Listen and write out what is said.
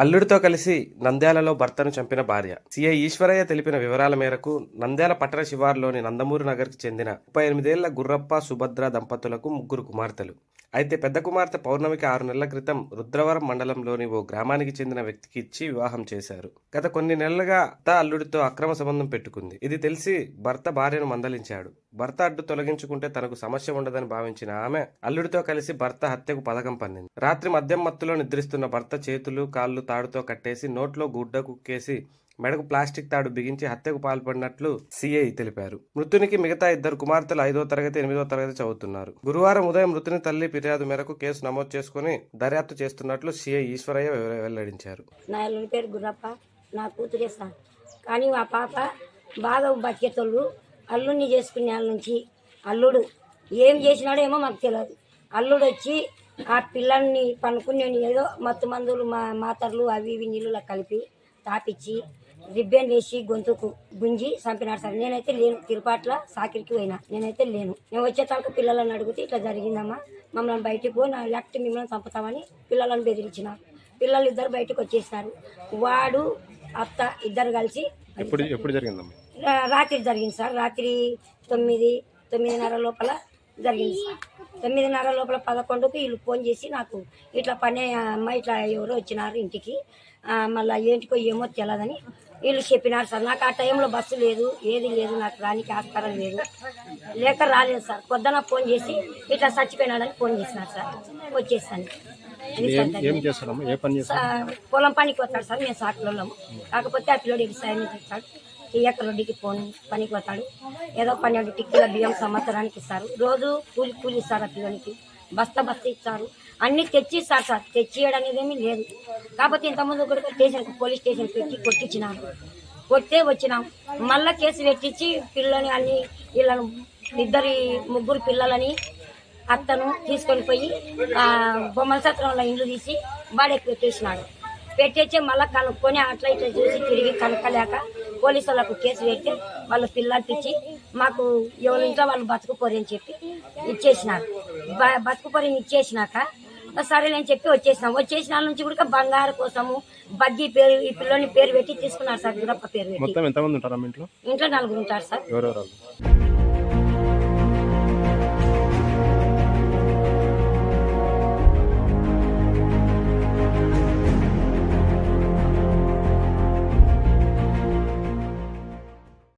అల్లుడితో కలిసి నంద్యాలలో భర్తను చంపిన భార్య. సీఐ ఈశ్వరయ్య తెలిపిన వివరాల మేరకు నంద్యాల పట్టణ శివారులోని నందమూరి నగర్కి చెందిన 38 ఏళ్ల గుర్రప్ప సుభద్ర దంపతులకు 3 కుమార్తెలు. అయితే పెద్ద కుమార్తె పౌర్ణమికి 6 నెలల క్రితం రుద్రవరం మండలంలోని ఓ గ్రామానికి చెందిన వ్యక్తికి ఇచ్చి వివాహం చేశారు. గత కొన్ని నెలలుగా అల్లుడితో అక్రమ సంబంధం పెట్టుకుంది. ఇది తెలిసి భర్త భార్యను మందలించాడు. భర్త అడ్డు తొలగించుకుంటే తనకు సమస్య ఉండదని భావించిన ఆమె అల్లుడితో కలిసి భర్త హత్యకు పథకం పన్నింది. రాత్రి మద్యం మత్తులో నిద్రిస్తున్న భర్త చేతులు కాళ్లు తాడుతో కట్టేసి నోట్లో గుడ్డ కుక్కేసి మెడకు ప్లాస్టిక్ తాడు బిగించి హత్యకు పాల్పడినట్లు సీఐ తెలిపారు. మృతునికి మిగతా 2 కుమార్తెలు 5వ తరగతి 8వ తరగతి చదువుతున్నారు. గురువారం ఉదయం మృతుని తల్లి ఫిర్యాదు మేరకు కేసు నమోదు చేసుకుని దర్యాప్తు చేస్తున్నట్లు సీఐ ఈశ్వరయ్య వెల్లడించారు. నా అల్లుడి పేరు గుర్రప్ప, నా కూతురే సార్. కానీ ఆ పాప బాగా బతికేతోళ్ళు అల్లుడిని చేసుకునే వాళ్ళ నుంచి అల్లుడు ఏం చేసినాడో ఏమో మాకు తెలియదు. అల్లుడు వచ్చి ఆ పిల్లల్ని పనుకుని ఏదో మత్తు మందులు మాతర్లు అవి ఇవి నీళ్ళలో కలిపి తాపిచ్చి రిబ్బెన్ వేసి గొంతుకు గుంజి చంపినాడు సార్. నేనైతే లేను, తిరుపాట్ల సాకిరికి పోయినా, నేనైతే లేను. నేను వచ్చే తలకు పిల్లలను అడిగితే ఇట్లా జరిగిందమ్మా, మమ్మల్ని బయటికి పోయి లేకపోతే మిమ్మల్ని చంపుతామని పిల్లలను బెదిరించినారు. పిల్లలు 2 బయటకు వచ్చేసినారు. వాడు అత్త 2 కలిసి ఎప్పుడు జరిగిందమ్మా? రాత్రి జరిగింది సార్. రాత్రి 9:30 లోపల జరిగింది సార్. 9:30 లోపల 11కి వీళ్ళు ఫోన్ చేసి నాకు ఇట్లా పని అమ్మ ఇట్లా ఎవరో వచ్చినారు ఇంటికి, మళ్ళీ ఏంటికో ఏమో తెలియదని వీళ్ళు చెప్పినారు సార్. నాకు ఆ టైంలో బస్సు లేదు, ఏది లేదు, నాకు రానికి ఆస్కారం లేదు, లేక రాలేదు సార్. పొద్దున ఫోన్ చేసి ఇట్లా చచ్చిపోయినాడని ఫోన్ చేసినారు సార్. వచ్చేసాను. పొలం పనికి వస్తాడు సార్, మేము సాకులము. కాకపోతే ఆ పిల్లడు వ్యవసాయం చేస్తాడు, ఎక్కడొడ్డికి పనికి పోతాడు. ఏదో 12 టిక్కీల బియ్యం సంవత్సరానికి ఇస్తారు. రోజు కూలి ఇస్తారు. ఆ పిల్లలకి బస్తా ఇస్తారు. అన్నీ తెచ్చి ఇస్తారు సార్. తెచ్చియడం అనేది ఏమీ లేదు. కాకపోతే ఇంతకుముందు కూడా పోలీస్ స్టేషన్ పెట్టి కొట్టించినారు. కొట్టే వచ్చినాం. మళ్ళా కేసు పెట్టించి పిల్లని అన్ని వీళ్ళను 3 పిల్లలని అత్తను తీసుకొని పోయి బొమ్మల సత్రంలో ఇండ్లు తీసి బాడెక్కి పెట్టేసినాడు. పెట్టేసి మళ్ళీ కనుక్కొని అట్లా ఇట్లా చూసి తిరిగి కనుక్కలేక పోలీసు వాళ్ళకు కేసు పెట్టి వాళ్ళు పిల్లల్పిచ్చి మాకు ఎవరి ఇంట్లో వాళ్ళు బతుకుపోరని చెప్పి ఇచ్చేసినారు. బతుకుపోరని ఇచ్చేసినాక సరేలేని చెప్పి వచ్చేసినాం. వచ్చేసిన నుంచి కూడా బంగారు కోసము బగ్గి పేరు ఈ పిల్లని పేరు పెట్టి తీసుకున్నారు సార్. గురప్ప పేరు పెట్టి. ఇంట్లో 4 ఉంటారు సార్.